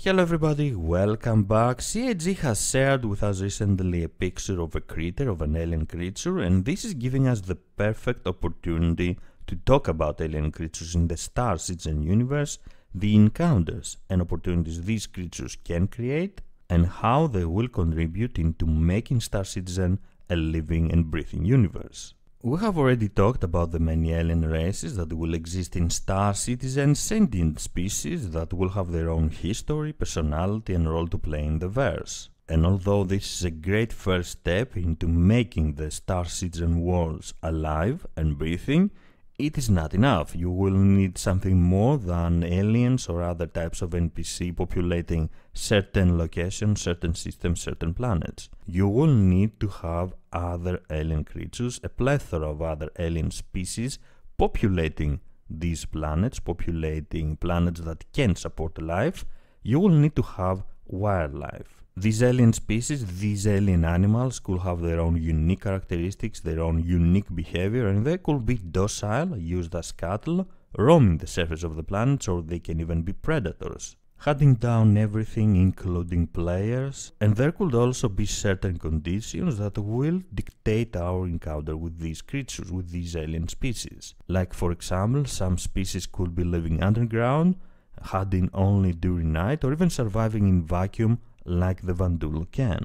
Hello everybody, welcome back. CIG has shared with us recently a picture of a critter, of an alien creature, and this is giving us the perfect opportunity to talk about alien creatures in the Star Citizen universe, the encounters and opportunities these creatures can create, and how they will contribute into making Star Citizen a living and breathing universe. We have already talked about the many alien races that will exist in Star Citizen, sentient species that will have their own history, personality and role to play in the verse. And although this is a great first step into making the Star Citizen worlds alive and breathing, it is not enough. You will need something more than aliens or other types of NPC populating certain locations, certain systems, certain planets. You will need to have other alien creatures, a plethora of other alien species populating these planets, populating planets that can support life. You will need to have wildlife. These alien species, these alien animals could have their own unique characteristics, their own unique behavior, and they could be docile, used as cattle, roaming the surface of the planets, or they can even be predators, hunting down everything including players. And there could also be certain conditions that will dictate our encounter with these creatures, with these alien species. Like for example, some species could be living underground, hunting only during night, or even surviving in vacuum like the Vandul can.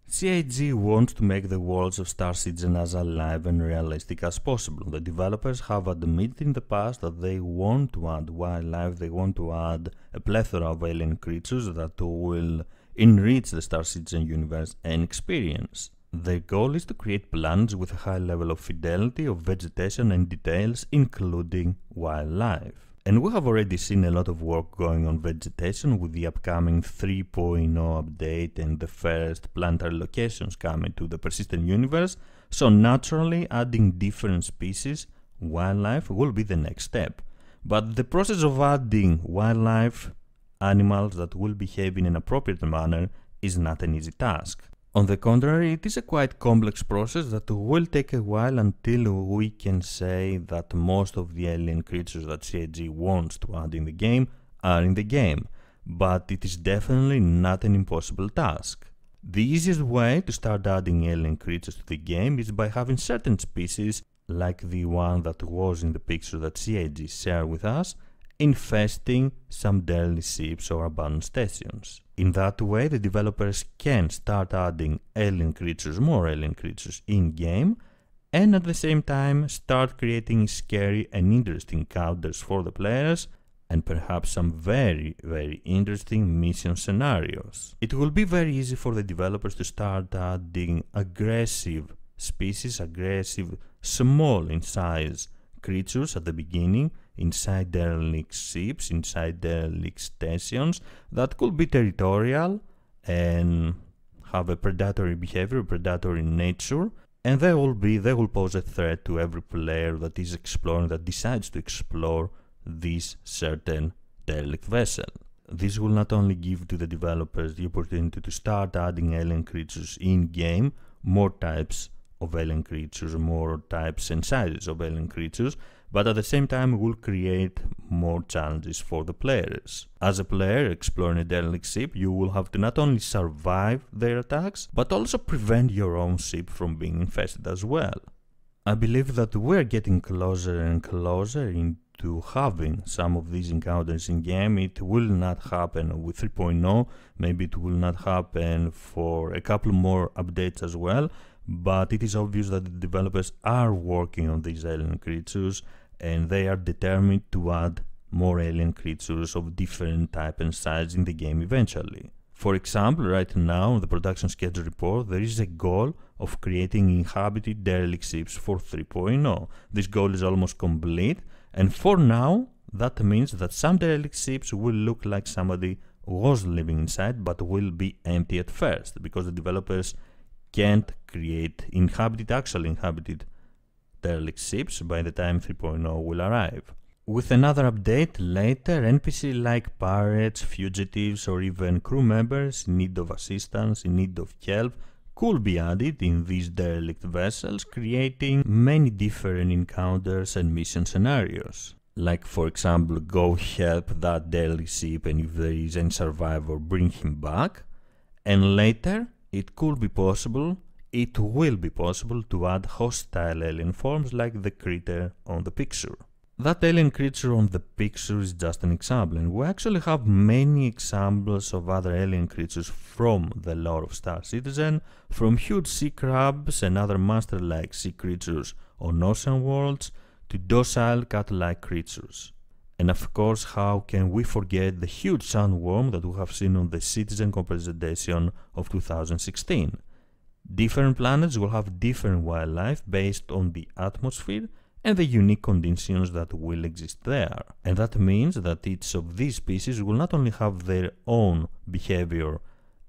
CIG wants to make the worlds of Star Citizen as alive and realistic as possible. The developers have admitted in the past that they want to add wildlife, they want to add a plethora of alien creatures that will enrich the Star Citizen universe and experience. Their goal is to create planets with a high level of fidelity, of vegetation and details, including wildlife. And we have already seen a lot of work going on vegetation with the upcoming 3.0 update and the first planetary locations coming to the persistent universe, so naturally adding different species, wildlife, will be the next step. But the process of adding wildlife, animals that will behave in an appropriate manner, is not an easy task. On the contrary, it is a quite complex process that will take a while until we can say that most of the alien creatures that CIG wants to add in the game are in the game, but it is definitely not an impossible task. The easiest way to start adding alien creatures to the game is by having certain species, like the one that was in the picture that CIG shared with us, infesting some derelict ships or abandoned stations. In that way, the developers can start adding alien creatures, more alien creatures in-game, and at the same time start creating scary and interesting encounters for the players, and perhaps some very interesting mission scenarios. It will be very easy for the developers to start adding aggressive species, aggressive, small in size creatures at the beginning, inside derelict ships, inside derelict stations, that could be territorial and have a predatory behavior, predatory nature, and they will pose a threat to every player that is exploring, that decides to explore this certain derelict vessel. This will not only give to the developers the opportunity to start adding alien creatures in-game, more types of alien creatures, more types and sizes of alien creatures, but at the same time will create more challenges for the players. As a player exploring a derelict ship, you will have to not only survive their attacks, but also prevent your own ship from being infested as well. I believe that we are getting closer and closer into having some of these encounters in game. It will not happen with 3.0, maybe it will not happen for a couple more updates as well, but it is obvious that the developers are working on these alien creatures and they are determined to add more alien creatures of different type and size in the game eventually. For example, right now in the production schedule report there is a goal of creating inhabited derelict ships for 3.0. This goal is almost complete, and for now that means that some derelict ships will look like somebody was living inside but will be empty at first, because the developers can't create actually inhabited derelict ships by the time 3.0 will arrive. With another update later, NPC like pirates, fugitives or even crew members in need of assistance, in need of help, could be added in these derelict vessels, creating many different encounters and mission scenarios. Like, for example, go help that derelict ship, and if there is any survivor, bring him back. And later, it will be possible to add hostile alien forms like the critter on the picture. That alien creature on the picture is just an example, and we actually have many examples of other alien creatures from the lore of Star Citizen, from huge sea crabs and other monster-like sea creatures on ocean worlds to docile cat-like creatures. And of course, how can we forget the huge sandworm that we have seen on the Citizen presentation of 2016? Different planets will have different wildlife based on the atmosphere and the unique conditions that will exist there. And that means that each of these species will not only have their own behavior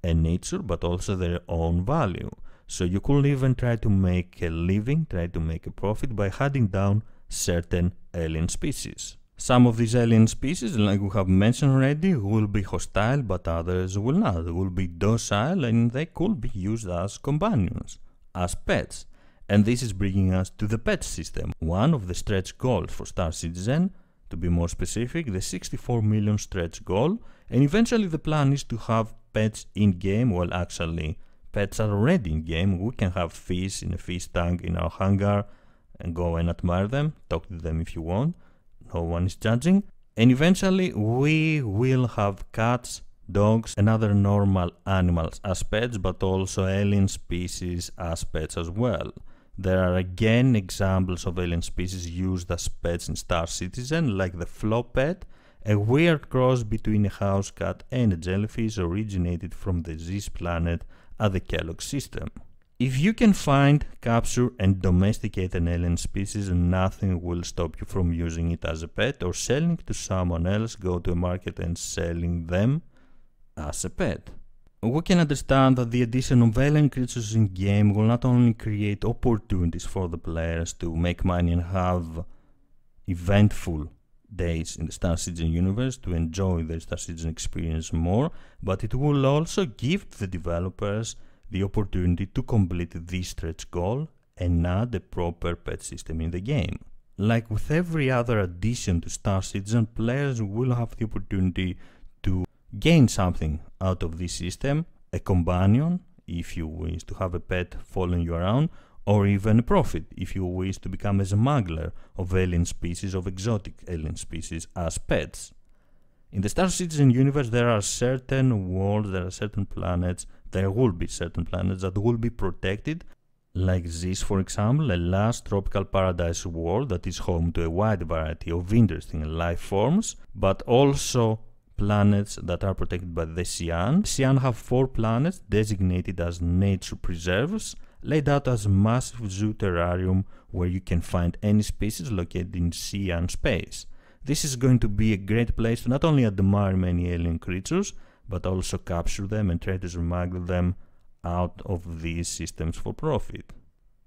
and nature, but also their own value. So you could even try to make a living, try to make a profit by hunting down certain alien species. Some of these alien species, like we have mentioned already, will be hostile, but others will not. They will be docile, and they could be used as companions, as pets. And this is bringing us to the pet system, one of the stretch goals for Star Citizen, to be more specific, the 64 million stretch goal, and eventually the plan is to have pets in-game. Well, actually, pets are already in-game. We can have fish in a fish tank in our hangar and go and admire them, talk to them if you want, no one is judging. And eventually we will have cats, dogs and other normal animals as pets, but also alien species as pets as well. There are again examples of alien species used as pets in Star Citizen, like the Flopet, a weird cross between a house cat and a jellyfish originated from the Zis planet at the Kellogg system. If you can find, capture and domesticate an alien species, nothing will stop you from using it as a pet or selling it to someone else, go to a market and selling them as a pet. We can understand that the addition of alien creatures in game will not only create opportunities for the players to make money and have eventful days in the Star Citizen universe to enjoy the Star Citizen experience more, but it will also give the developers the opportunity to complete this stretch goal and add a proper pet system in the game. Like with every other addition to Star Citizen, players will have the opportunity to gain something out of this system, a companion if you wish to have a pet following you around, or even a profit if you wish to become a smuggler of alien species, of exotic alien species as pets. In the Star Citizen universe there are certain worlds, there are certain planets, there will be certain planets that will be protected, like this for example, a lush tropical paradise world that is home to a wide variety of interesting life forms, but also planets that are protected by the Cyan. Cyan have 4 planets designated as nature preserves, laid out as massive zoo terrarium where you can find any species located in Cyan space. This is going to be a great place to not only admire many alien creatures, but also capture them and try to smuggle them out of these systems for profit.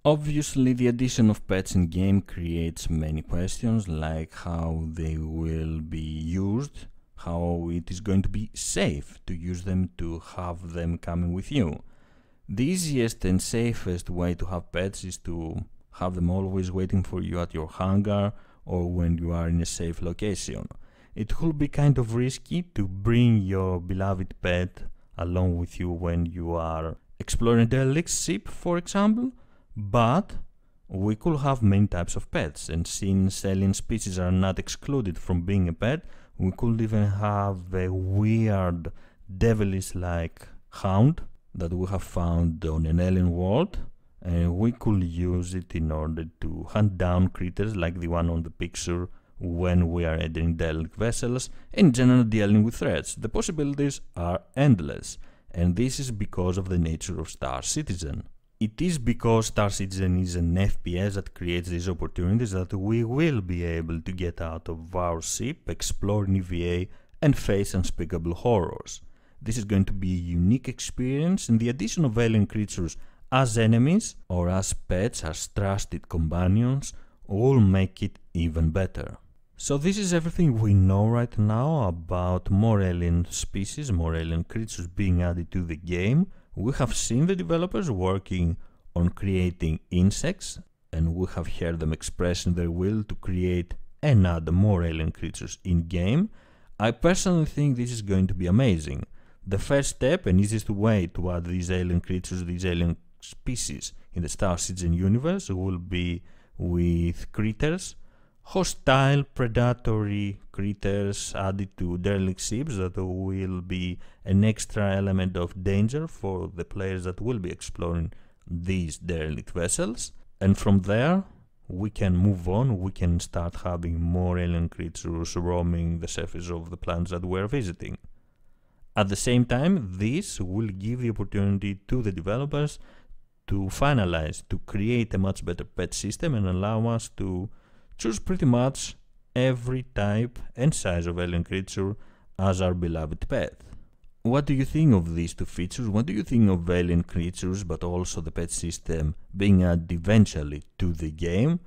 Obviously, the addition of pets in game creates many questions, like how they will be used, how it is going to be safe to use them, to have them coming with you. The easiest and safest way to have pets is to have them always waiting for you at your hangar or when you are in a safe location. It will be kind of risky to bring your beloved pet along with you when you are exploring a derelict ship, for example, but we could have many types of pets, and since alien species are not excluded from being a pet, we could even have a weird devilish-like hound that we have found on an alien world, and we could use it in order to hunt down critters like the one on the picture when we are entering derelict vessels, and in general dealing with threats. The possibilities are endless, and this is because of the nature of Star Citizen. It is because Star Citizen is an FPS that creates these opportunities that we will be able to get out of our ship, explore in EVA, and face unspeakable horrors. This is going to be a unique experience, and the addition of alien creatures as enemies or as pets, as trusted companions, will make it even better. So this is everything we know right now about more alien species, more alien creatures being added to the game. We have seen the developers working on creating insects, and we have heard them expressing their will to create and add more alien creatures in-game, I personally think this is going to be amazing. The first step and easiest way to add these alien creatures, these alien species in the Star Citizen universe will be with critters, hostile predatory critters added to derelict ships that will be an extra element of danger for the players that will be exploring these derelict vessels. And from there we can move on, we can start having more alien creatures roaming the surface of the planets that we're visiting. At the same time, this will give the opportunity to the developers to finalize, to create a much better pet system and allow us to choose pretty much every type and size of alien creature as our beloved pet. What do you think of these two features? What do you think of alien creatures but also the pet system being added eventually to the game?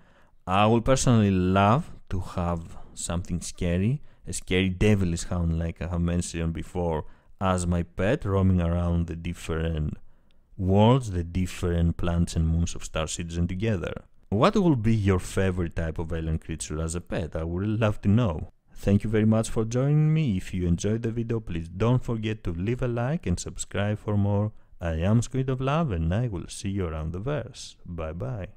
I would personally love to have something scary, a scary devilish hound like I have mentioned before, as my pet, roaming around the different worlds, the different planets and moons of Star Citizen together. What will be your favorite type of alien creature as a pet? I would really love to know. Thank you very much for joining me. If you enjoyed the video, please don't forget to leave a like and subscribe for more. I am SquidofLove and I will see you around the verse. Bye bye.